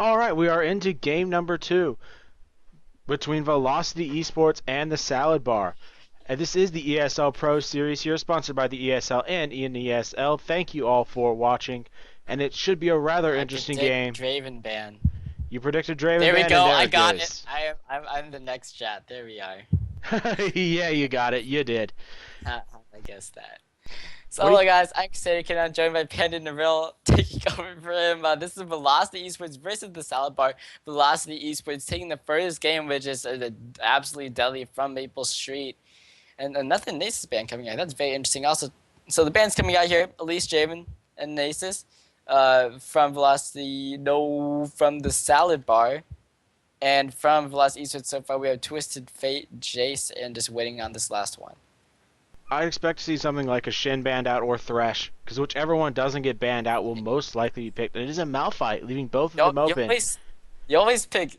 All right, we are into game number 2 between Velocity Esports and the Salad Bar. And this is the ESL Pro Series here, sponsored by the ESL and ESL. Thank you all for watching, and it should be a rather interesting game. Draven ban. You predicted Draven There we ban, go. and there I it got goes. it. I'm the next chat. There we are. Yeah, you got it. You did. I guess that. So hello guys, I'm CrusaderKittten. I'm joined by PanderNyrl taking over for him. This is Velocity Esports versus the Salad Bar. Velocity Esports taking the first game, which is absolutely deadly from Maple Street. And nothing Nasus ban coming out. That's very interesting. Also, so the band's coming out here, Elise, Javen, and Nasus. From Velocity, no, from the Salad Bar. And from Velocity Esports so far, we have Twisted Fate, Jace, and just waiting on this last one. I expect to see something like a Shen banned out or Thresh, because whichever one doesn't get banned out will most likely be picked. And it is a Malphite, leaving both of them open. You always pick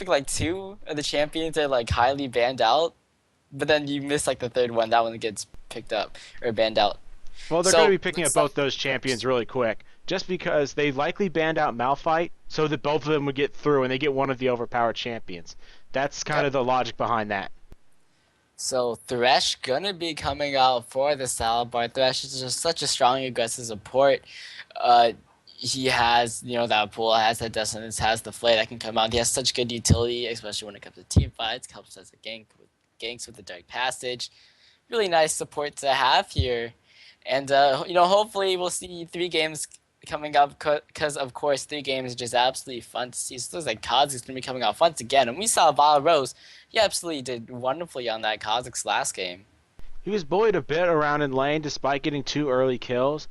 like two of the champions that are like highly banned out, but then you miss like the third one. That one gets picked up or banned out. Well, they're going to be picking up both those champions really quick, just because they likely banned out Malphite so that both of them would get through and they get one of the overpowered champions. That's kind of the logic behind that. So Thresh gonna be coming out for the Salad Bar. Thresh is just such a strong aggressive support. He has, that pool, has that dissonance, has the flay that can come out. He has such good utility, especially when it comes to team fights. Helps as a ganks with the Dark Passage. Really nice support to have here. And, hopefully we'll see 3 games coming up because, of course, 3 games is just absolutely fun to see. So it looks like Kha'zix is going to be coming out once again. And we saw Vileroze. He absolutely did wonderfully on that Kha'zix last game. He was bullied a bit around in lane despite getting 2 early kills,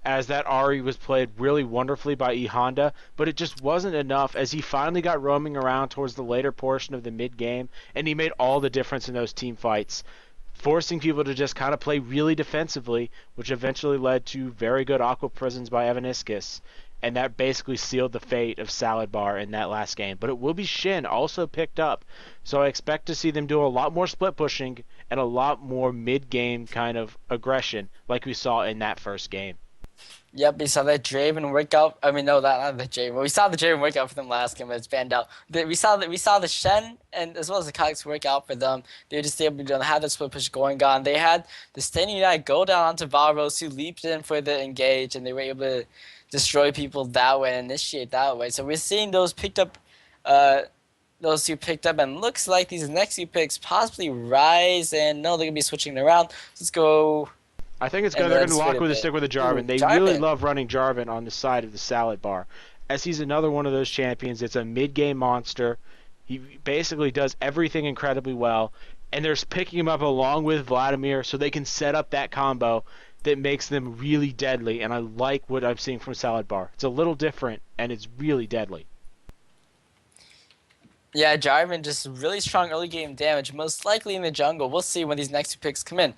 as that Ahri was played really wonderfully by Ehonda, but it just wasn't enough as he finally got roaming around towards the later portion of the mid-game, and he made all the difference in those team fights, forcing people to just kind of play really defensively, which eventually led to very good Aqua Prisons by Evaniskus, and that basically sealed the fate of Salad Bar in that last game. But it will be Shen also picked up, so I expect to see them do a lot more split pushing and a lot more mid-game kind of aggression like we saw in that first game. Yep, we saw that Draven workout. I mean, no, not the Draven. We saw the Draven workout for them last game, but it's banned out. We saw the Shen and as well as the Kha'zix workout for them. They were just able to have the split push going on. They had the Standing Unite go down onto Varus, who leaped in for the engage, and they were able to destroy people that way and initiate that way. So we're seeing those picked up, those 2 picked up, and looks like these next 2 picks possibly Rise, and no, they're gonna be switching around. Let's go. I think they're going to lock with a stick with a Jarvan. They really love running Jarvan on the side of the Salad Bar, as he's another one of those champions. It's a mid-game monster. He basically does everything incredibly well, and they're picking him up along with Vladimir so they can set up that combo that makes them really deadly, and I like what I'm seeing from Salad Bar. It's a little different, and it's really deadly. Yeah, Jarvan just really strong early game damage, most likely in the jungle. We'll see when these next 2 picks come in.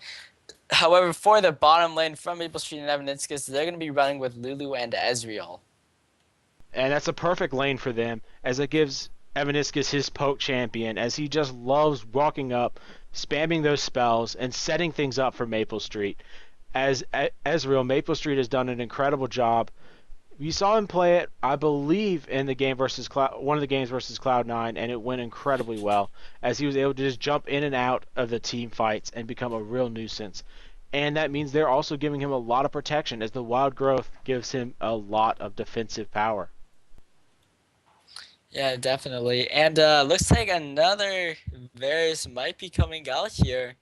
However, for the bottom lane from Maple Street and Evaniskus, they're going to be running with Lulu and Ezreal. And that's a perfect lane for them, as it gives Evaniskus his poke champion, as he just loves walking up, spamming those spells, and setting things up for Maple Street. As Ezreal, Maple Street has done an incredible job. We saw him play it, I believe, in the game versus one of the games versus Cloud9, and it went incredibly well, as he was able to just jump in and out of the team fights and become a real nuisance. And that means they're also giving him a lot of protection, as the wild growth gives him a lot of defensive power. Yeah, definitely. And looks like another Varus might be coming out here.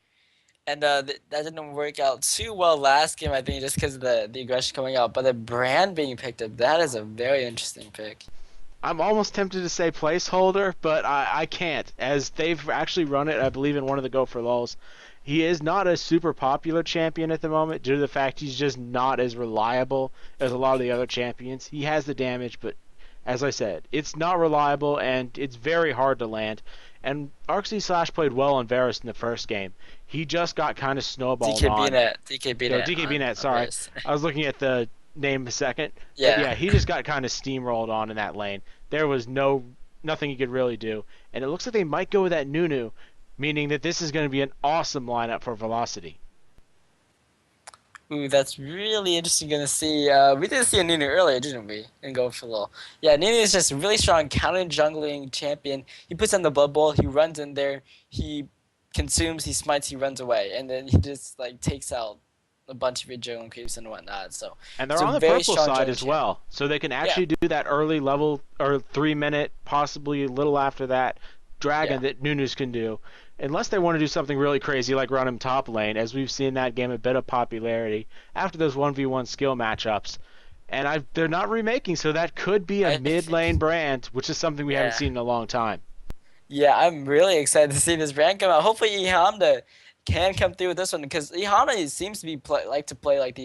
And that didn't work out too well last game, I think, just because of the aggression coming out. But the brand being picked up, that is a very interesting pick. I'm almost tempted to say placeholder, but I can't, as they've actually run it, I believe, in one of the Go for Lulz. He is not a super popular champion at the moment due to the fact he's just not as reliable as a lot of the other champions. He has the damage, but as I said, it's not reliable and it's very hard to land. And ArcZSlash played well on Varus in the first game. He just got kind of snowballed on. DkBnet, sorry. I was looking at the name a second. Yeah. But yeah, he just got kind of steamrolled on in that lane. There was nothing he could really do. And it looks like they might go with that Nunu, meaning that this is going to be an awesome lineup for Velocity. Ooh, that's really interesting to see. We did see a Nunu earlier, didn't we? And go for low. Yeah, Nunu is just a really strong counter jungling champion. He puts on the Blood Bowl, he runs in there, he consumes, he smites, he runs away, and then he just like takes out a bunch of your jungling creeps and whatnot. So And it's they're a on the very purple strong side jungling as champion. well, so they can Yeah, actually do that early level or 3 minute, possibly a little after that, yeah. dragon that Nunus can do. Unless they want to do something really crazy like run him top lane, as we've seen that game a bit of popularity after those 1v1 skill matchups. And they're not remaking, so that could be a I mid lane think, brand, which is something we haven't yeah. seen in a long time. Yeah, I'm really excited to see this brand come out. Hopefully, Ehonda can come through with this one because Ehonda seems to be like to play like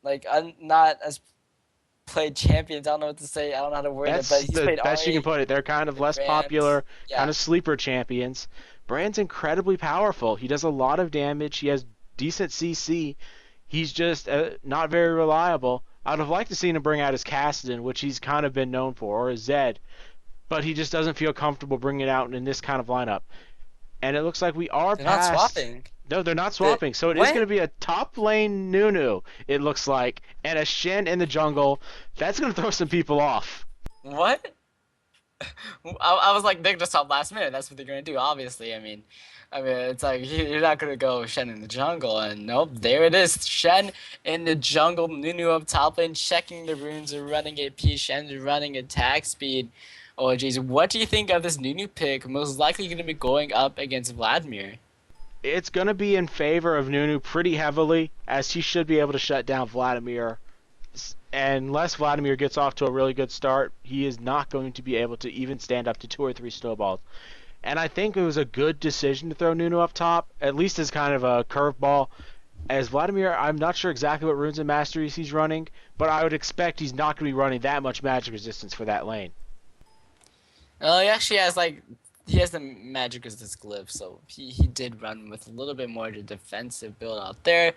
like not as played champions. I don't know what to say. I don't know how to word it, but That's he's the played best you can Ari, put it. They're kind of played less Brand. popular, kind Yeah, of sleeper champions. Brand's incredibly powerful. He does a lot of damage. He has decent CC. He's just not very reliable. I'd have liked to see him bring out his Kassadin, which he's kind of been known for, or his Zed, but he just doesn't feel comfortable bringing it out in this kind of lineup. And it looks like we are they're not past. swapping. No, they're not The swapping. So it is going when to be a top lane Nunu, it looks like, and a Shen in the jungle. That's going to throw some people off. what? I was like, they're just on last minute. That's what they're gonna do. Obviously, I mean, it's like you're not gonna go Shen in the jungle, and nope, there it is. Shen in the jungle. Nunu up top lane, checking the runes, running AP. Shen's running attack speed. Oh jeez, what do you think of this Nunu pick? Most likely gonna be going up against Vladimir. It's going to be in favor of Nunu pretty heavily, as he should be able to shut down Vladimir. And unless Vladimir gets off to a really good start, he is not going to be able to even stand up to 2 or 3 snowballs. And I think it was a good decision to throw Nunu up top, at least as kind of a curveball. As Vladimir, I'm not sure exactly what runes and masteries he's running, but I would expect he's not going to be running that much magic resistance for that lane. He actually has he has the magic as this glyph, so he did run with a little bit more of a defensive build out there.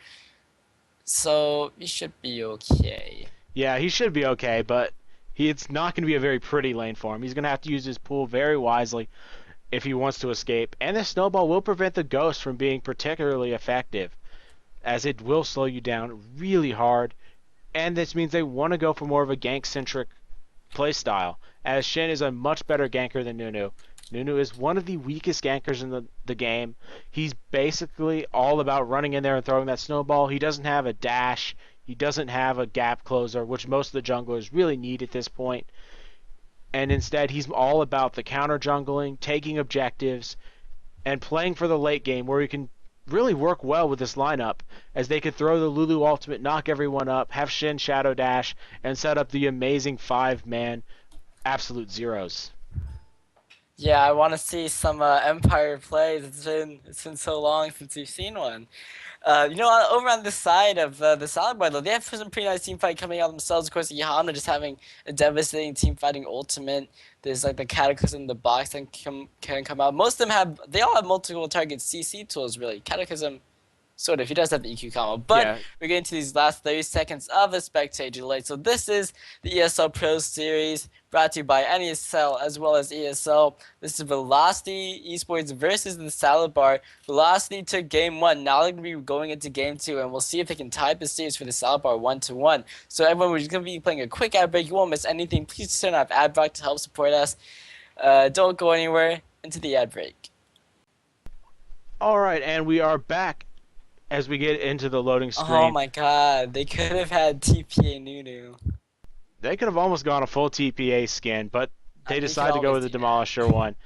So he should be okay. Yeah, he should be okay, but it's not going to be a very pretty lane for him. He's going to have to use his pool very wisely if he wants to escape. And the snowball will prevent the ghost from being particularly effective, as it will slow you down really hard. And this means they want to go for more of a gank-centric playstyle, as Shen is a much better ganker than Nunu. Nunu is one of the weakest gankers in the game. He's basically all about running in there and throwing that snowball. He doesn't have a dash. He doesn't have a gap closer, which most of the junglers really need at this point. And instead, he's all about the counter jungling, taking objectives, and playing for the late game, where he can really work well with this lineup, as they could throw the Lulu ultimate, knock everyone up, have Shen shadow dash, and set up the amazing 5-man absolute zeros. Yeah, I want to see some Empire plays. It's been so long since we've seen one. Over on the side of the Solid Board, though, they have some pretty nice team fight coming out themselves. Of course, Ehonda just having a devastating team fighting ultimate. There's like the Cataclysm in the box that can come out. Most of them they all have multiple target CC tools, really. Cataclysm, sort of. He does have the EQ combo. But Yeah, we're getting to these last 30 seconds of the Spectator Delay. So this is the ESL Pro Series brought to you by NESL as well as ESL. This is Velocity Esports versus the Salad Bar. Velocity took game 1. Now they're going to be going into game 2, and we'll see if they can tie the series for the Salad Bar 1-1. So everyone, we're just going to be playing a quick ad break. You won't miss anything. Please turn off ad block to help support us. Don't go anywhere. Into the ad break. all right, and we are back as we get into the loading screen. Oh my god, they could have had TPA Nunu. They could have almost gone a full TPA skin, but they You decided could to go always with the do that. Demolisher one.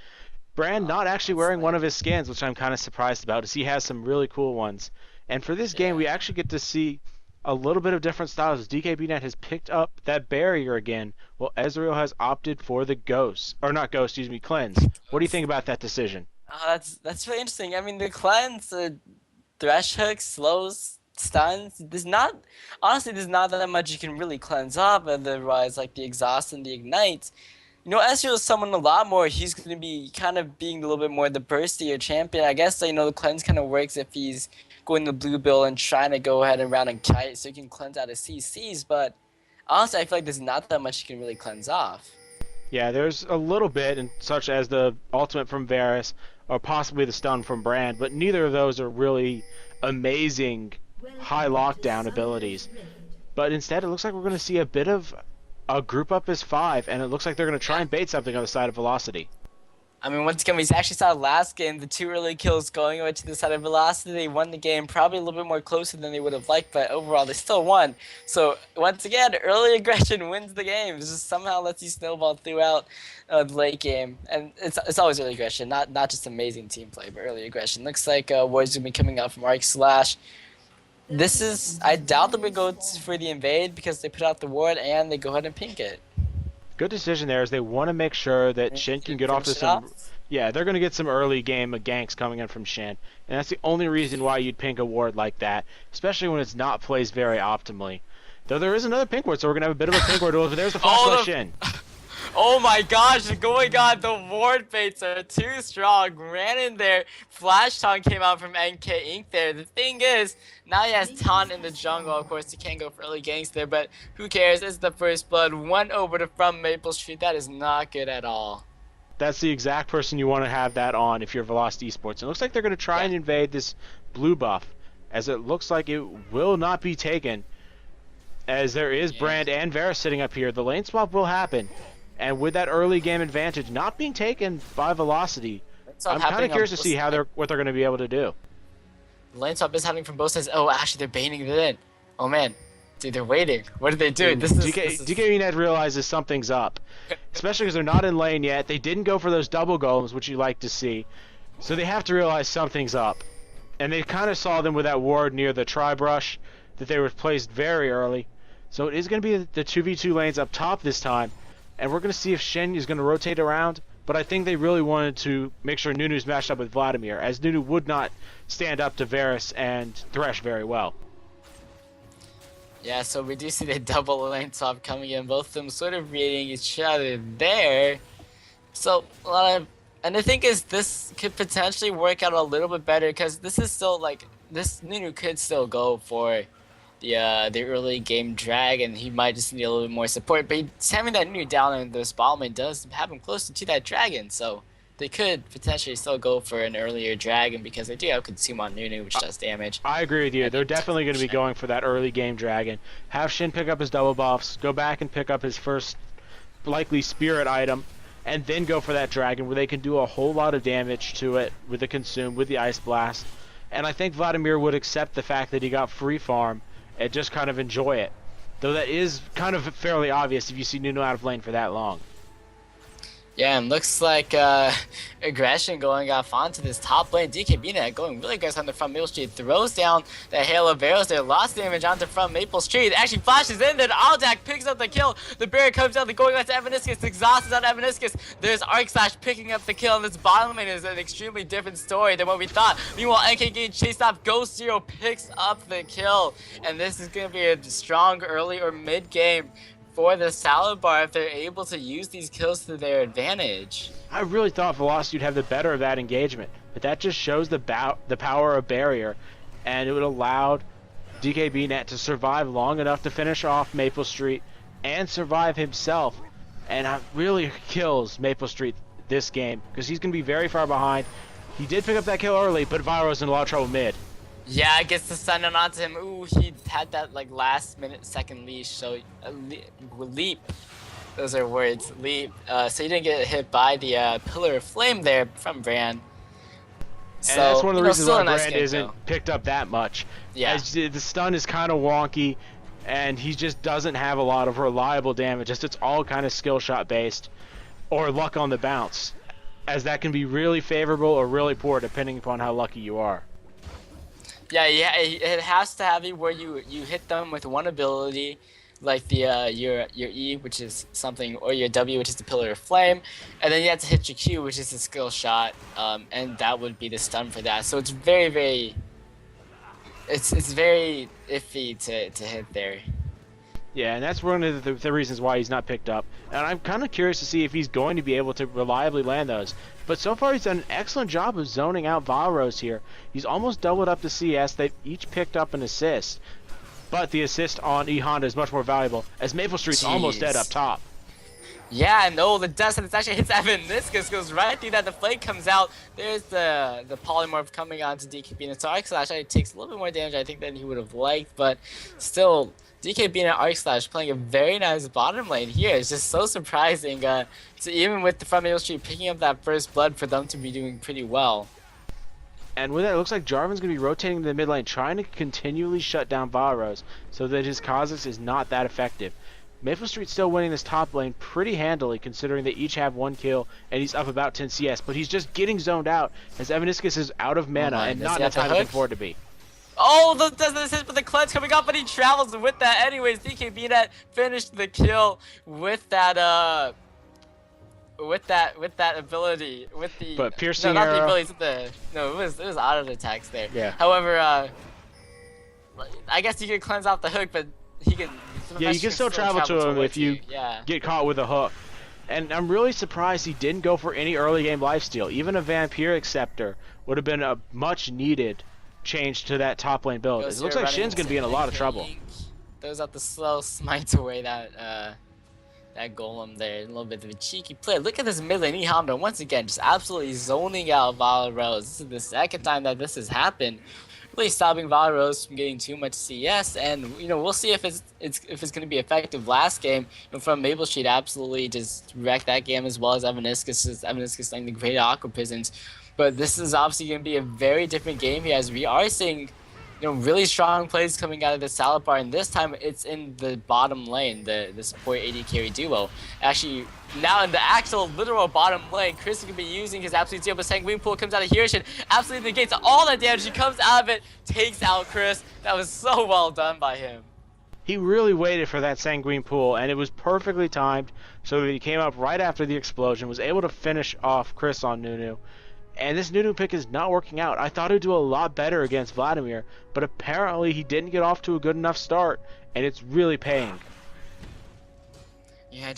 Brand not actually That's wearing one like- of his skins, which I'm kind of surprised about, as he has some really cool ones. And for this game, we Yeah. actually get to see a little bit of different styles. DkBnet has picked up that barrier again, while Ezreal has opted for the ghost, or not ghost, excuse me, cleanse. What do you think about that decision? That's really interesting. I mean, the cleanse, thresh hooks, slows, stuns. There's not that much you can really cleanse off. Otherwise, like the exhaust and the ignite. Ezreal is someone a lot more. He's going to be kind of being a little bit more the burstier champion. I guess the cleanse kind of works if he's going the blue bill and trying to go ahead and round and kite, so he can cleanse out his CCs. But honestly, I feel like there's not that much you can really cleanse off. Yeah, there's a little bit, and such as the ultimate from Varus, or possibly the stun from Brand, but neither of those are really amazing high lockdown abilities. But instead, it looks like we're going to see a bit of a group up as 5, and it looks like they're going to try and bait something on the side of Velocity. I mean, once again, we actually saw last game, the 2 early kills going over to the side of Velocity. They won the game probably a little bit more closer than they would have liked, but overall they still won. So once again, early aggression wins the game. It just somehow lets you snowball throughout the late game. And it's always early aggression, not just amazing team play, but early aggression. Looks like Ward's going to be coming out from ArcZSlash. This is, I doubt that we go for the invade because they put out the ward and they go ahead and pink it. Good decision there, as they want to make sure that Shen can get off to some... Yeah, they're going to get some early game ganks coming in from Shen. And that's the only reason why you'd pink a ward like that, especially when it's not placed very optimally. Though there is another pink ward, so we're going to have a bit of a pink ward duel. But there's the flash by Shen. Oh my gosh, going on, the ward baits are too strong. Ran in there, flash taunt came out from NK Inc. there. The thing is, now he has taunt in the jungle. Of course, he can't go for early ganks there, but who cares? It's the first blood. 1 over to frommaplestreet. That is not good at all. That's the exact person you want to have that on if you're Velocity Esports. It looks like they're going to try and invade this blue buff, as it looks like it will not be taken, as there is Brand and Varus sitting up here. The lane swap will happen. And with that early game advantage not being taken by Velocity, I'm kind of curious to see how what they're going to be able to do. Lane swap is happening from both sides. Oh, actually, they're baiting it in. Oh man, dude, they're waiting. What are they doing? DkBnet realizes something's up, especially because they're not in lane yet. They didn't go for those double golems, which you like to see, so they have to realize something's up. And they kind of saw them with that ward near the tri-brush that they were placed very early. So it is going to be the 2v2 lanes up top this time. And we're going to see if Shen is going to rotate around, but I think they really wanted to make sure Nunu's matched up with Vladimir, as Nunu would not stand up to Varus and Thresh very well. Yeah, so we do see the double lane swap coming in, both of them sort of reading each other there. So, and the thing is, this could potentially work out a little bit better, because this is still, like, this Nunu could still go for the early game drag, and he might just need a little bit more support, but he's having that Nunu down in this bottom lane does have him closer to that dragon, so they could potentially still go for an earlier dragon, because they do have consume on Nunu, which does damage. I agree with you. They're definitely going to be going for that early game dragon. Have Shen pick up his double buffs, go back and pick up his first likely spirit item, and then go for that dragon where they can do a whole lot of damage to it with the consume, with the ice blast. And I think Vladimir would accept the fact that he got free farm and just kind of enjoy it. Though that is kind of fairly obvious if you see Nunu out of lane for that long. Yeah, and looks like aggression going off onto this top lane. DkBnet going really aggressive on the frommaplestreet. Throws down the Halo Varus there. Lost damage onto frommaplestreet. Actually flashes in there. Aldak picks up the kill. The barrier comes down. They're going back to Evaniskus. Exhausted on Evaniskus. There's ArcZSlash picking up the kill. And this bottom lane is an extremely different story than what we thought. Meanwhile, NK getting chased off. Ghoztzero picks up the kill. And this is going to be a strong early or mid game for the salad bar if they're able to use these kills to their advantage. I really thought Velocity would have the better of that engagement, but that just shows the power of barrier, and it would allow DkBnet to survive long enough to finish off maplestreet and survive himself, and really kills maplestreet this game because he's going to be very far behind. He did pick up that kill early, but Vileroze in a lot of trouble mid. Yeah, gets the stun onto him. Ooh, he had that like last minute second leash, so leap. Those are words, leap. So he didn't get hit by the pillar of flame there from Brand. So, and that's one of the reasons why nice Brand isn't picked up that much. Yeah. As the stun is kind of wonky, and he just doesn't have a lot of reliable damage. It's all kind of skill shot based, or luck on the bounce, as that can be really favorable or really poor depending upon how lucky you are. Yeah, it has to have you where you hit them with one ability, like the your E, which is something, or your W, which is the pillar of flame, and then you have to hit your Q, which is a skill shot, and that would be the stun for that. So it's very iffy to hit there. Yeah, and that's one of the reasons why he's not picked up. And I'm kind of curious to see if he's going to be able to reliably land those. But so far he's done an excellent job of zoning out Vileroze here. He's almost doubled up the CS. They've each picked up an assist. But the assist on Ehonda is much more valuable, as maplestreet's almost dead up top. Yeah, no, the dust and it actually hits Evaniskus, goes right through that. The flame comes out. There's the polymorph coming onto DkBnet. So ArcZSlash actually takes a little bit more damage, I think, than he would have liked, but still, DkBnet ArcZSlash playing a very nice bottom lane here. It's just so surprising. So even with the frommaplestreet picking up that first blood, for them to be doing pretty well. And with that, it looks like Jarvan's going to be rotating to the mid lane, trying to continually shut down Vileroze so that his Kha'zix is not that effective. Maplestreet's still winning this top lane pretty handily, considering they each have 1 kill, and he's up about 10 CS, but he's just getting zoned out as Evaniskus is out of mana and not in the time he can afford to be. Oh, doesn't assist, but the cleanse coming up, but he travels with that anyways. DkBnet finished the kill with that ability, with the piercing no, not arrow. the abilities, it was auto attacks there. Yeah. However, I guess you could cleanse off the hook, but he can. Yeah, you can still travel to him if you get caught with a hook. And I'm really surprised he didn't go for any early game lifesteal. Even a Vampiric Scepter would have been a much needed change to that top lane build. It looks like Shen's going to be in a lot of trouble. Throws out the slow smite away that golem there. A little bit of a cheeky play. Look at this mid lane Ehonda once again, just absolutely zoning out Vileroze. This is the second time that this has happened. Really stopping Vileroze from getting too much CS, and we'll see if it's going to be effective. Last game, frommaplestreet absolutely just wrecked that game, as well as Evaniskus laying the great Aqua Prisons. But this is obviously going to be a very different game here, as we are seeing really strong plays coming out of the salad bar, and this time it's in the bottom lane, the support AD carry duo. Actually, now in the actual literal bottom lane, Cris is going to be using his absolute zero, but Sanguine Pool comes out of Hirishin, absolutely negates all that damage. He comes out of it, takes out Cris. That was so well done by him. He really waited for that Sanguine Pool, and it was perfectly timed so that he came up right after the explosion, was able to finish off Cris on Nunu. And this Nunu pick is not working out. I thought he'd do a lot better against Vladimir, but apparently he didn't get off to a good enough start, and it's really paying. Yeah,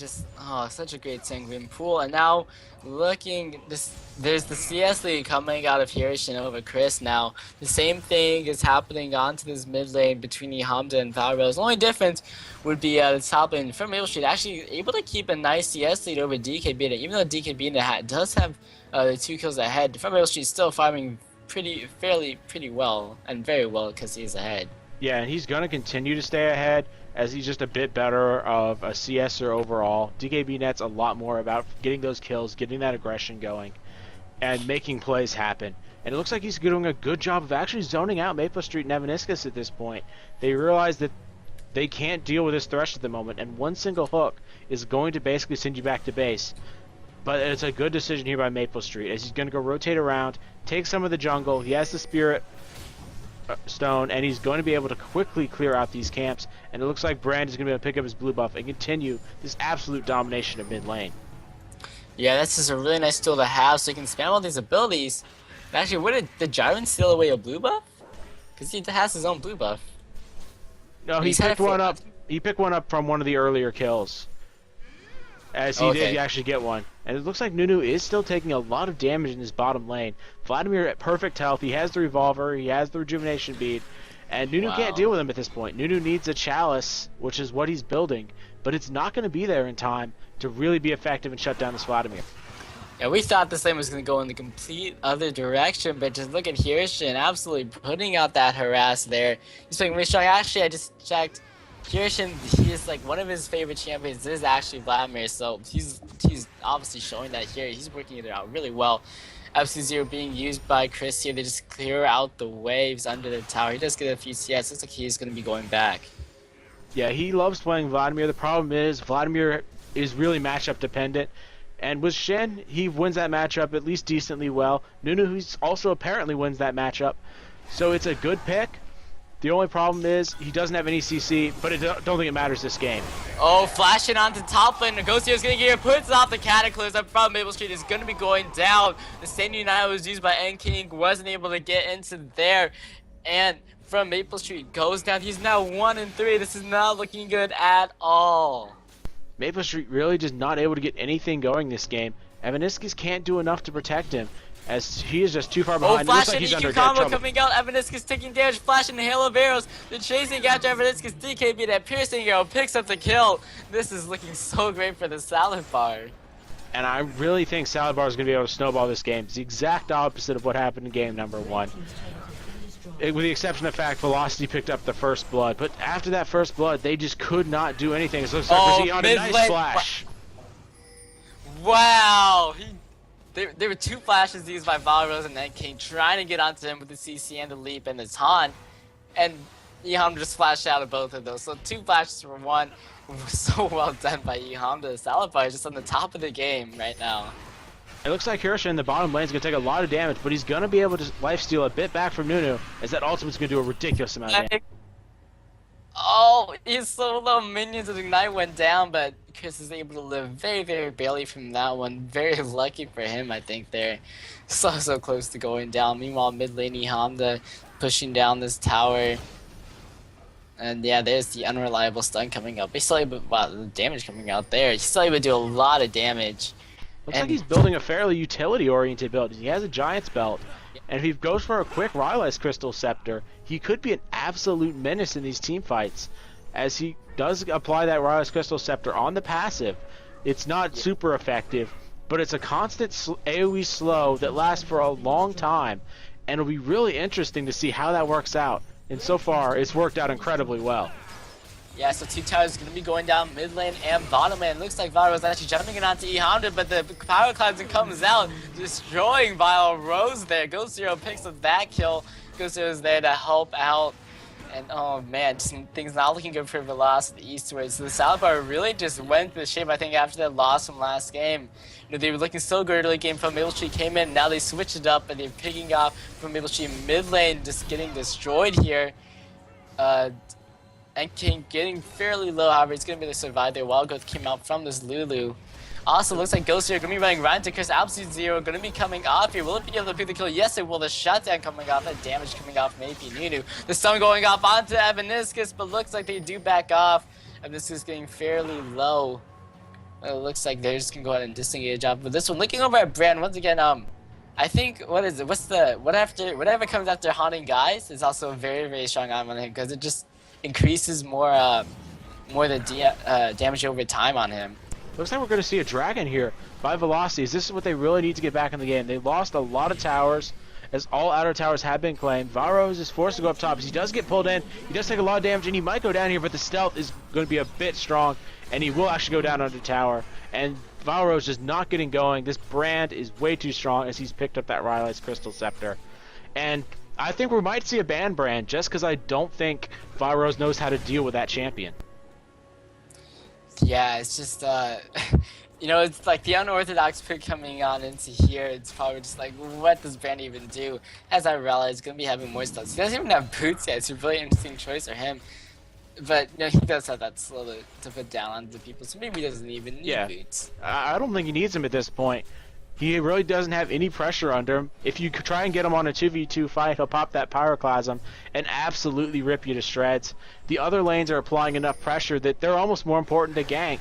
such a great Sanguine Pool. And now, there's the CS lead coming out of Hirishin over Cris now. The same thing is happening onto this mid lane between Ehonda and Vileroze. The only difference would be the top lane. frommaplestreet actually able to keep a nice CS lead over DkBnet, even though DkBnet does have the 2 kills ahead. frommaplestreet is still farming pretty well, and very well, because he's ahead. Yeah, and he's going to continue to stay ahead, as he's just a bit better of a CSer overall. DkBnet's a lot more about getting those kills, getting that aggression going, and making plays happen. And it looks like he's doing a good job of actually zoning out Maplestreet and Evaniskus at this point. They realize that they can't deal with this Thresh at the moment, and one single hook is going to basically send you back to base. But it's a good decision here by Maplestreet, as he's going to go rotate around, take some of the jungle. He has the Spirit Stone, and he's going to be able to quickly clear out these camps. And it looks like Brand is going to be able to pick up his blue buff and continue this absolute domination of mid lane. Yeah, that's just a really nice tool to have, so you can spam all these abilities. Actually, did Jarvan steal away a blue buff? Because he has his own blue buff. No, he picked one up. He picked one up from one of the earlier kills. As he did actually get one. And it looks like Nunu is still taking a lot of damage in his bottom lane. Vladimir at perfect health. He has the revolver. He has the rejuvenation bead. And Nunu can't deal with him at this point. Nunu needs a chalice, which is what he's building. But it's not going to be there in time to really be effective and shut down this Vladimir. Yeah, we thought this lane was going to go in the complete other direction, but just look at Hirishin absolutely putting out that harass there. He's playing really strong. Actually, I just checked. Hirishin, he is like one of his favorite champions is actually Vladimir, so he's obviously showing that here. He's working it out really well. ArcZSlash being used by Cris here. They just clear out the waves under the tower. He does get a few CS. Looks like he's going to be going back. Yeah, he loves playing Vladimir. The problem is Vladimir is really matchup dependent. And with Shen, he wins that matchup at least decently well. Nunu, who's also apparently wins that matchup. So it's a good pick. The only problem is he doesn't have any CC, but I don't think it matters this game. Oh, flashing onto top lane. Ghoztzero's going to get here, puts off the Cataclysm. That from Maplestreet is going to be going down. The same United was used by N-King, wasn't able to get into there. And from Maplestreet goes down. He's now 1-3. This is not looking good at all. Maplestreet really just not able to get anything going this game. Evaniskus can't do enough to protect him. as he is just too far Oh, behind. It looks flash like and he's under EQ dead combo trouble. coming out. Evaniskus taking damage. Flash and Hail of Arrows. They're chasing after Evaniskus. DkBnet piercing arrow picks up the kill. This is looking so great for the Salad Bar. And I really think Salad Bar is going to be able to snowball this game. It's the exact opposite of what happened in game number 1. With the exception of the fact Velocity picked up the first blood. But after that first blood, they just could not do anything. It looks like on a nice flash. Wow. There were 2 flashes used by Vileroze and NK trying to get onto him with the CC and the leap and the taunt. And Ehonda just flashed out of both of those. So 2 flashes for 1. So well done by Ehonda. The Salad Bar is just on the top of the game right now. It looks like Hirishin in the bottom lane is going to take a lot of damage, but he's going to be able to lifesteal a bit back from Nunu, as that ultimate's going to do a ridiculous amount of damage. Oh, his solo minions of Ignite went down, but Cris is able to live very, very barely from that one. Very lucky for him, I think, there. So close to going down. Meanwhile, mid lane Ehonda pushing down this tower. And yeah, there's the unreliable stun coming up. He's still able, wow, the damage coming out there. He's still able to do a lot of damage. Looks like he's building a fairly utility-oriented build. He has a Giant's Belt, and if he goes for a quick Rylai's Crystal Scepter, he could be an absolute menace in these team fights, as he does apply that Rylai's Crystal Scepter on the passive. It's not super effective, but it's a constant AoE slow that lasts for a long time, and it'll be really interesting to see how that works out. And so far, it's worked out incredibly well. Yeah, so 2 towers going to be going down mid lane and bottom lane. Looks like Varus actually jumping it onto Ehonda, but the power cleanser comes out, destroying Vileroze there. Ghoztzero picks up that kill. Ghoztzero's there to help out. And oh man, just things not looking good for Velocity eastwards. So the Salad Bar really just went to shape, I think, after that loss from last game. You know, they were looking so good early game. frommaplestreet came in, now they switched it up, and they're picking up frommaplestreet mid lane, just getting destroyed here. And King getting fairly low, however, he's going to be able to survive there. Wild Growth came out from this Lulu. Also, looks like Ghoztzero going to be running right into Cris. ArcZSlash going to be coming off here. Will it be able to pick the kill? Yes, it will. The shutdown coming off. That damage coming off from AP Nunu. The stun going off onto Evaniskus, but looks like they do back off. Evaniskus getting fairly low. It looks like they're just going to go ahead and disengage off. But this one, looking over at Brand, once again, I think, what is it? Whatever comes after Haunting Guys is also a very, very strong item on him, because it just increases more the damage over time on him. Looks like we're going to see a dragon here by Velocities. This is what they really need to get back in the game. They lost a lot of towers, as all outer towers have been claimed. Varus is forced to go up top, as he does get pulled in. He does take a lot of damage, and he might go down here, but the stealth is going to be a bit strong, and he will actually go down under tower. And Varus just not getting going. This Brand is way too strong, as he's picked up that Rylai's Crystal Scepter. And I think we might see a ban Brand, just because I don't think Varus knows how to deal with that champion. Yeah, it's just, you know, it's like the unorthodox pick coming on into here. It's probably just like, what does Brand even do? As I realize, he's going to be having more stuff. He doesn't even have boots yet. It's a really interesting choice for him. But, you know, he does have that slow to put down onto people, so maybe he doesn't even need boots. I don't think he needs him at this point. He really doesn't have any pressure under him. If you try and get him on a 2v2 fight, he'll pop that Pyroclasm and absolutely rip you to shreds. The other lanes are applying enough pressure that they're almost more important to gank.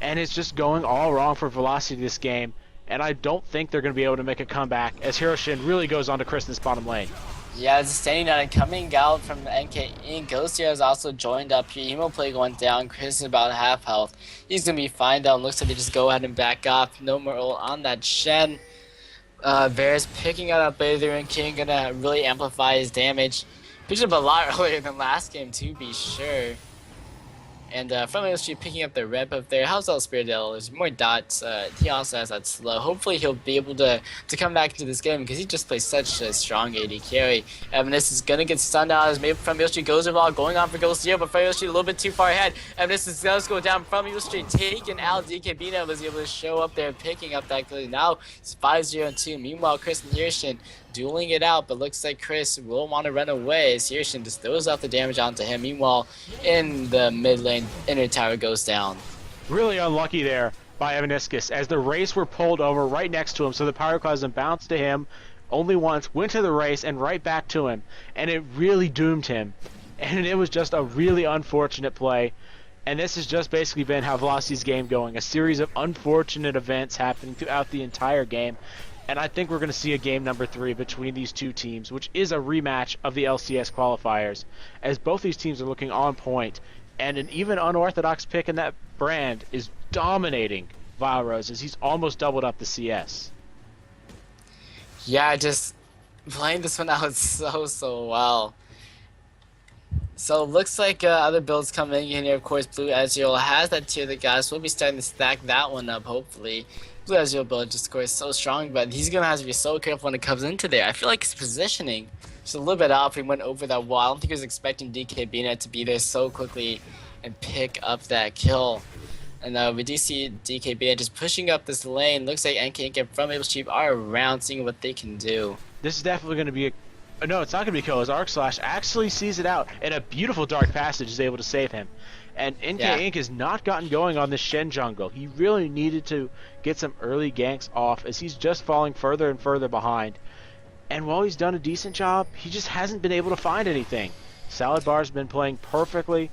And it's just going all wrong for Velocity this game. And I don't think they're going to be able to make a comeback, as Hirishin really goes on to Cris in this bottom lane. Yeah, it's standing on it, coming out from NK Inc. Ghoztzero has also joined up here. Emo play going down. Cris is about half health. He's going to be fine down. Looks like they just go ahead and back off. No more ult on that Shen. Varus picking up Vladimir and King, going to really amplify his damage. Picked up a lot earlier than last game, to be sure. And frommaplestreet picking up the rep up there. How's that Spiridel? There's more dots. He also has that slow. Hopefully he'll be able to come back into this game, because he just plays such a strong AD carry. Evaniskus is going to get stunned out as maybe frommaplestreet goes about going on for Ghoztzero, but frommaplestreet a little bit too far ahead. Evaniskus does go down. frommaplestreet taken out. DkBnet was able to show up there picking up that kill. Now it's 5-0-2. Meanwhile, Cris and Hirishin dueling it out, but looks like Cris will want to run away as Hirishin just throws out the damage onto him. Meanwhile, in the mid lane, inner tower goes down. Really unlucky there by Evaniskus, as the race were pulled over right next to him, so the Pyroclasm bounced to him only once, went to the race, and right back to him, and it really doomed him. And it was just a really unfortunate play. And this has just basically been how Velocity's game going, a series of unfortunate events happening throughout the entire game. And I think we're going to see a game number 3 between these two teams, which is a rematch of the LCS qualifiers, as both these teams are looking on point, and an even unorthodox pick in that brand is dominating Vileroze, as he's almost doubled up the CS. Yeah, just playing this one out so well. So it looks like other builds coming in here. Of course, Blue Ezreal has that tier that guys. We'll be starting to stack that one up, hopefully. Blue Ezreal build just, of course, so strong, but he's going to have to be so careful when it comes into there. I feel like his positioning just a little bit off. He went over that wall. I don't think he was expecting DkBnet to be there so quickly and pick up that kill. And we do see DkBnet just pushing up this lane. Looks like NK and frommaplestreet are around, seeing what they can do. This is definitely going to be a... No, it's not going to be a kill, as ArcZSlash actually sees it out, and a beautiful Dark Passage is able to save him. And NK Inc. has not gotten going on this Shen jungle. He really needed to get some early ganks off, as he's just falling further and further behind. And while he's done a decent job, he just hasn't been able to find anything. Salad Bar's been playing perfectly,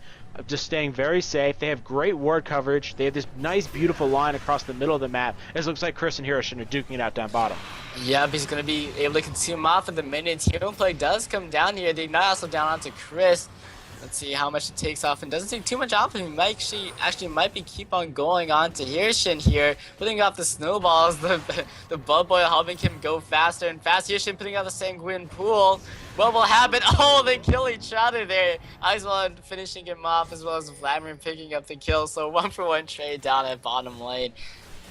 just staying very safe. They have great ward coverage. They have this nice, beautiful line across the middle of the map. It looks like Cris and Hirishin are duking it out down bottom. Yep, he's going to be able to consume off of the minions. Hero play does come down here. The Ignite also down onto Cris. Let's see how much it takes off, and doesn't take too much off. He might actually might be keep on going on to Hirishin here, putting off the snowballs. The Blood Boil helping him go faster and faster. Hirishin putting out the Sanguine Pool. What will happen? Oh, they kill each other there. ExWeil finishing him off, as well as Vladimir picking up the kill. So 1-for-1 trade down at bottom lane.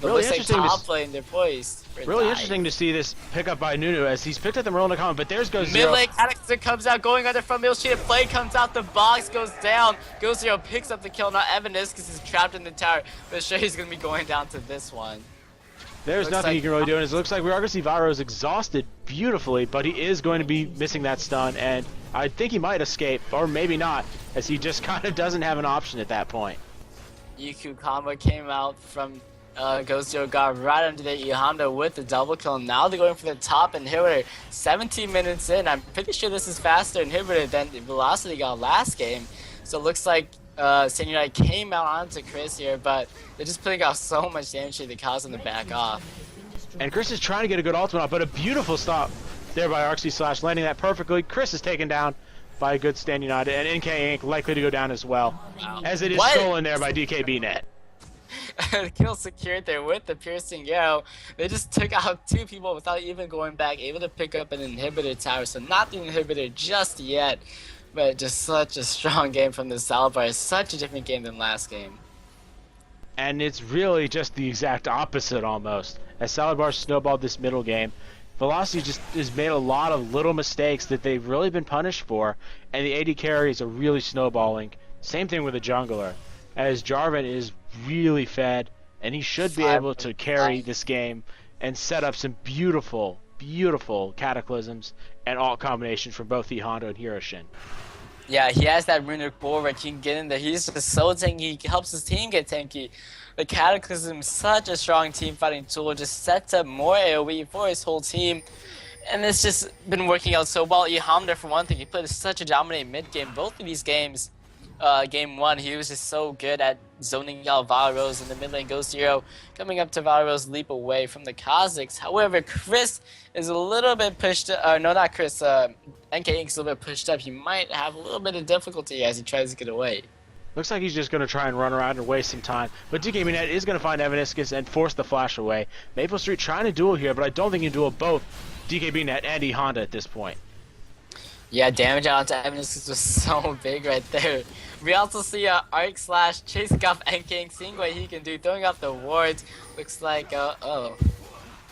But really looks like top lane, they're poised. Really interesting to see this pickup by Nunu, as he's picked up the Merle in the comment, but there's Ghoztzero. Mid lane, Kha'zix comes out, going under from frommaplestreet. Blade comes out, the box goes down. Ghoztzero picks up the kill. Now Evaniskus is trapped in the tower, but sure he's going to be going down to this one. There's nothing he can really do, and it looks like we are going to see Varus exhausted beautifully, but he is going to be missing that stun, and I think he might escape, or maybe not, as he just kind of doesn't have an option at that point. EQ combo came out from Ghoztzero, got right under the Ehonda with the double kill. Now they're going for the top inhibitor. 17 minutes in. I'm pretty sure this is faster inhibitor than the velocity got last game. So it looks like Senior came out onto Cris here, but they're just putting out so much damage here to cause him to back off. And Cris is trying to get a good ultimate off, but a beautiful stop there by ArcZSlash, landing that perfectly. Cris is taken down by a good stand United, and NK Inc. likely to go down as well, as it is stolen there by DkBnet. Kill secured there with the piercing arrow. They just took out 2 people without even going back, able to pick up an inhibitor tower. So not the inhibitor just yet, but just such a strong game from the Salad Bar. Such a different game than last game. And it's really just the exact opposite almost. As Salad Bar snowballed this middle game, Velocity just has made a lot of little mistakes that they've really been punished for, and the AD carries are really snowballing. Same thing with the jungler, as Jarvan is really fed, and he should be able to carry this game and set up some beautiful, beautiful cataclysms and ult combinations from both Ehonda and Hirishin. Yeah, he has that runic bull where he can get in there. He's just so tanky. He helps his team get tanky. The Cataclysm is such a strong team fighting tool. Just sets up more AoE for his whole team. And it's just been working out so well. Ehonda, for one thing, he played such a dominating mid game. Both of these games, game 1, he was just so good at zoning out Vileroze in the mid lane. Ghoztzero coming up to Vileroze, leap away from the Kha'zix. However, Cris is a little bit pushed, no, not Cris, NK Inc. is a little bit pushed up. He might have a little bit of difficulty as he tries to get away. Looks like he's just going to try and run around and waste some time. But DkBnet is going to find Evaniskus and force the flash away. Maplestreet trying to duel here, but I don't think he can duel both DkBnet and Ehonda at this point. Yeah, damage onto Evaniskus was so big right there. We also see ArcZSlash chasing off NK, seeing what he can do, throwing out the wards. Looks like, oh.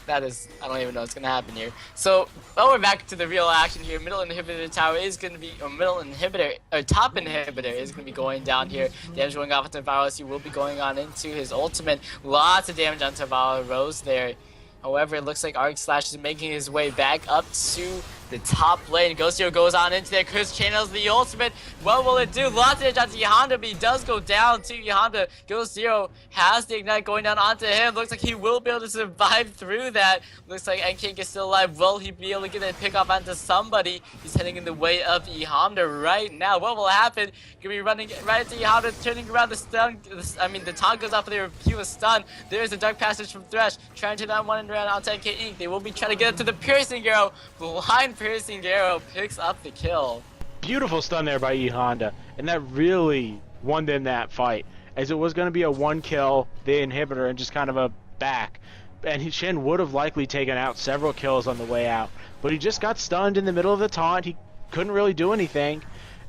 That is, I don't even know what's going to happen here. So, we're back to the real action here. Middle inhibitor tower is going to be, or middle inhibitor, or top inhibitor is going to be going down here. Damage going off into Varus. He will be going on into his ultimate. Lots of damage onto Vileroze there. However, it looks like ArcZSlash is making his way back up to the top lane. Ghoztzero goes on into there. Cris channels the ultimate. What will it do? Lots of damage onto Ehonda, but he does go down to Ehonda. Ghoztzero has the ignite going down onto him. Looks like he will be able to survive through that. Looks like NK is still alive. Will he be able to get that pick off onto somebody? He's heading in the way of Ehonda right now. What will happen? Gonna be running right into Ehonda, turning around the stun. I mean, the taunt goes off, but they refuse a stun. There's a dark passage from Thresh, trying to that one turned around on Untitled Chapter. They will be trying to get up to the piercing arrow. Blind piercing arrow picks up the kill. Beautiful stun there by Ehonda, and that really won them that fight, as it was going to be a one kill, the inhibitor, and just kind of a back. And Shen would have likely taken out several kills on the way out, but he just got stunned in the middle of the taunt. He couldn't really do anything,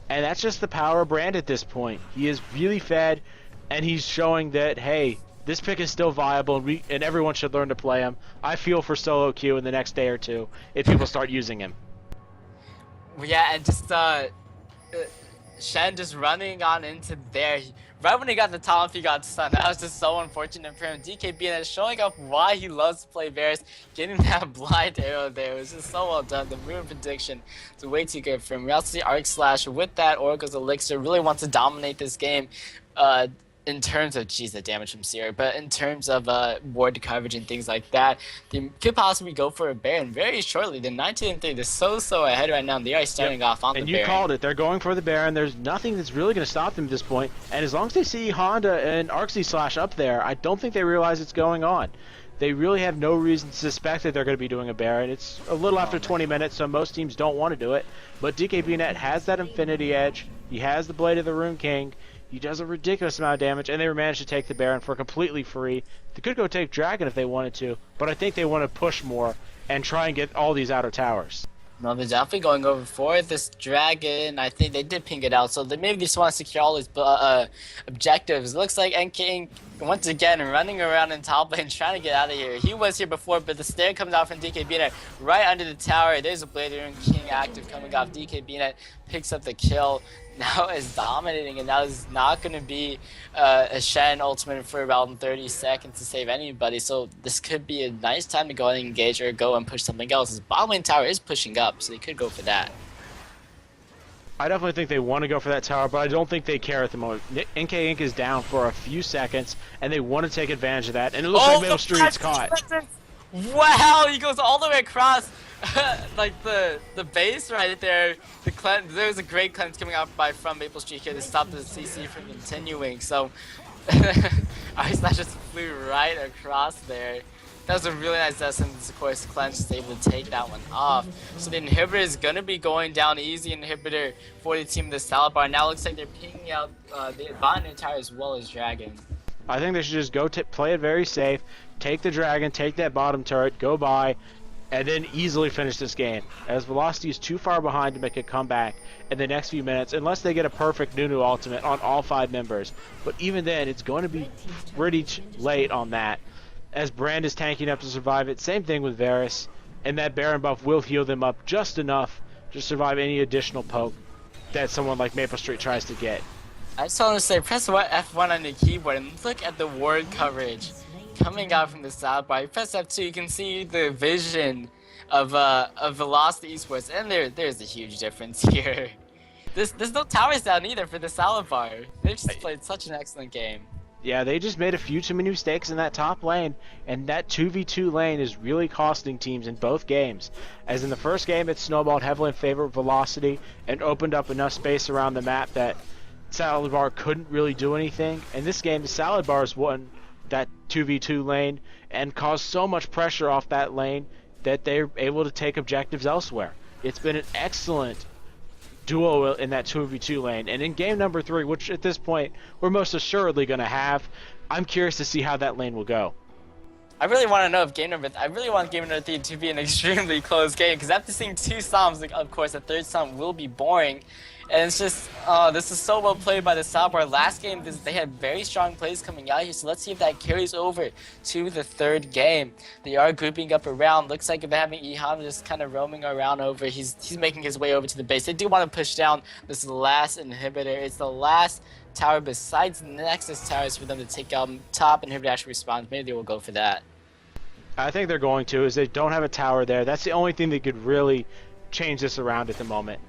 and that's just the power of Brand at this point. He is really fed, and he's showing that, hey, this pick is still viable, and everyone should learn to play him. I feel for solo queue in the next day or two if people start using him. Yeah, and just Shen just running on into there. Right when he got the top, he got stunned. That was just so unfortunate for him. DkBnet showing up why he loves to play Varus, getting that blind arrow there. It was just so well done. The rune prediction is way too good for him. We also see ArcZSlash with that Oracle's Elixir really wants to dominate this game. In terms of, the damage from Seer, but in terms of ward coverage and things like that, they could possibly go for a Baron very shortly. The 19-3, they're so ahead right now. They are starting off on the Baron. And you called it. They're going for the Baron. There's nothing that's really going to stop them at this point. And as long as they see Ehonda and ArcZSlash up there, I don't think they realize it's going on. They really have no reason to suspect that they're going to be doing a Baron. It's a little after 20 minutes, so most teams don't want to do it. But DkBnet has that Infinity Edge. He has the Blade of the Rune King. He does a ridiculous amount of damage, and they managed to take the Baron for completely free. They could go take Dragon if they wanted to, but I think they want to push more and try and get all these outer towers. No, they're definitely going over for this Dragon. I think they did ping it out, so maybe they just want to secure all these objectives. It looks like NK once again running around in top lane trying to get out of here. He was here before, but the snare comes out from DkBnet right under the tower. There's a Blade of the King active coming off. DkBnet picks up the kill. Now is dominating, and now is not going to be a Shen ultimate for about 30 seconds to save anybody. So this could be a nice time to go and engage or go and push something else. His bottom lane tower is pushing up, so they could go for that. I definitely think they want to go for that tower, but I don't think they care at the moment. NK Inc. is down for a few seconds, and they want to take advantage of that. And it looks like MapleStreet's caught. Wow, he goes all the way across. Like the base right there, the cleanse. There was a great cleanse coming out from MapleStreet here to stop the CC from continuing. So ArcZSlash just flew right across there. That was a really nice essence. Of course, cleanse is able to take that one off. So the inhibitor is gonna be going down easy. Inhibitor for the team of the Salad Bar. Now it looks like they're pinging out the bottom tower as well as Dragon. I think they should just go play it very safe, take the Dragon, take that bottom turret, go by, and then easily finish this game, as Velocity is too far behind to make a comeback in the next few minutes, unless they get a perfect Nunu ultimate on all 5 members. But even then, it's going to be pretty late on that, as Brand is tanking up to survive it. Same thing with Varus, and that Baron buff will heal them up just enough to survive any additional poke that someone like MapleStreet tries to get. I just want to say, press F1 on the keyboard and look at the ward coverage coming out from the Salad Bar. You press F2, you can see the vision of Velocity Esports, and there's a huge difference here. There's no towers down either for the Salad Bar. They've just played such an excellent game. Yeah, they just made a few too many mistakes in that top lane, and that 2v2 lane is really costing teams in both games. As in the first game, it snowballed heavily in favor of Velocity and opened up enough space around the map that Salad Bar couldn't really do anything. In this game, the Salad Bars won that 2v2 lane and caused so much pressure off that lane that they're able to take objectives elsewhere. It's been an excellent duo in that 2v2 lane, and in game number 3, which at this point we're most assuredly going to have, I'm curious to see how that lane will go. I really want to know if I really want game number 3 to be an extremely close game, because after seeing 2 Psalms, of course the 3rd Psalm will be boring. And it's just, this is so well played by the Salad Bar. Last game, they had very strong plays coming out here, so let's see if that carries over to the 3rd game. They are grouping up around. Looks like they're having Ehonda just kind of roaming around over. He's making his way over to the base. They do want to push down this last inhibitor. It's the last tower besides Nexus towers for them to take out. Top inhibitor actually responds. Maybe they will go for that. I think they're going to, as they don't have a tower there. That's the only thing that could really change this around at the moment,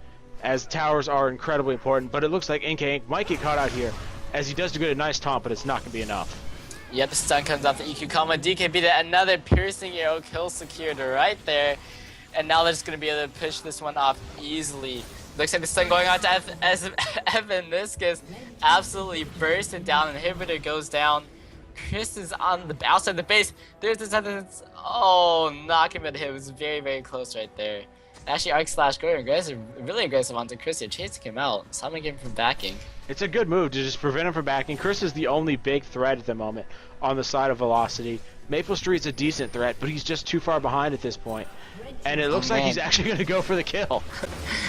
as towers are incredibly important. But it looks like NK Inc. might get caught out here, as he does do a nice taunt, but it's not going to be enough. Yep, the stun comes off the EQ combo. DkBnet, another piercing arrow kill secured right there. And now they're just going to be able to push this one off easily. Looks like the stun going on to Evaniskus. Absolutely bursted down. Inhibitor goes down. Cris is on the outside the base. There's this other. Oh, not gonna hit. It was very, very close right there. Actually, ArcZSlash going aggressive, really aggressive onto Cris here, chasing him out, stopping him from backing. It's a good move to just prevent him from backing. Cris is the only big threat at the moment on the side of Velocity. MapleStreet's a decent threat, but he's just too far behind at this point. And it looks like he's actually going to go for the kill.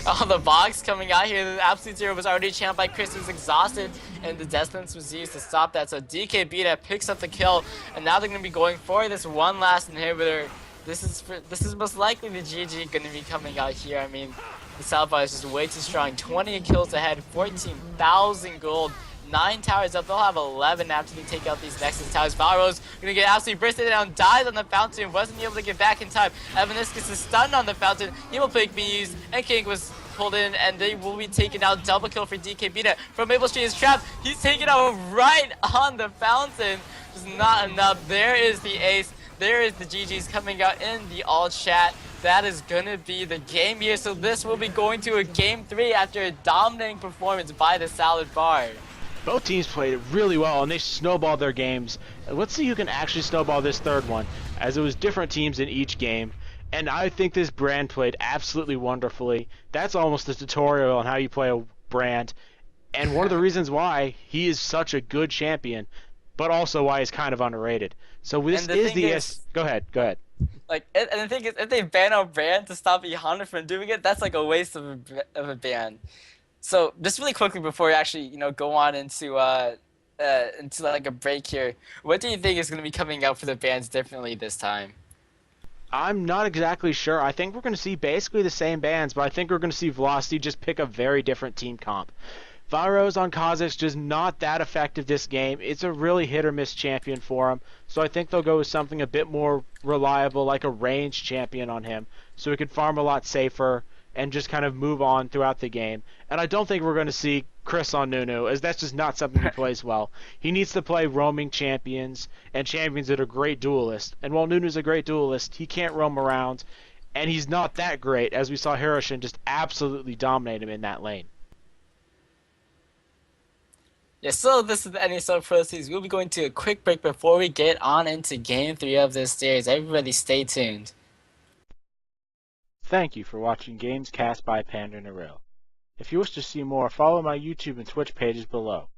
Oh, the box coming out here. The Absolute Zero was already champed by Cris, who's exhausted, and the Death Sentence was used to stop that. So DkBnet picks up the kill, and now they're going to be going for this one last inhibitor. This is most likely the GG going to be coming out here. I mean, the Salva is just way too strong. 20 kills ahead, 14,000 gold. 9 towers up. They'll have 11 after they take out these Nexus towers. Vileroze gonna get absolutely bursted down, dies on the fountain, wasn't able to get back in time. Evaniskus is stunned on the fountain. Evil Pig being used, and King was pulled in, and they will be taken out. Double kill for DkBnet. From MapleStreet is trapped. He's taken out right on the fountain. Just not enough. There is the ace. There is the GG's coming out in the all chat. That is gonna be the game here. So this will be going to a game 3 after a dominating performance by the Salad Bar. Both teams played really well, and they snowballed their games. Let's see who can actually snowball this third one, as it was different teams in each game. And I think this brand played absolutely wonderfully. That's almost a tutorial on how you play a brand. And one of the reasons why he is such a good champion, but also why he's kind of underrated. So this is the... Go ahead. Like, and the thing is, if they ban our brand to stop Ehonda from doing it, that's like a waste of a ban. So just really quickly before we actually, go on into like a break here, what do you think is going to be coming out for the bans differently this time? I'm not exactly sure. I think we're going to see basically the same bans, but I think we're going to see Velocity just pick a very different team comp. Vileroze on Kha'zix just not that effective this game. It's a really hit or miss champion for him, so I think they'll go with something a bit more reliable, like a ranged champion on him, so he could farm a lot safer and just kind of move on throughout the game. And I don't think we're going to see Cris on Nunu, as that's just not something he plays well. He needs to play roaming champions and champions that are great duelists. And while Nunu's a great duelist, he can't roam around, and he's not that great, as we saw Hirishin just absolutely dominate him in that lane. Yeah, so this is the NSL Pro Series. We'll be going to a quick break before we get on into Game 3 of this series. Everybody stay tuned. Thank you for watching Games Cast by PanderNyrl. If you wish to see more, follow my YouTube and Twitch pages below.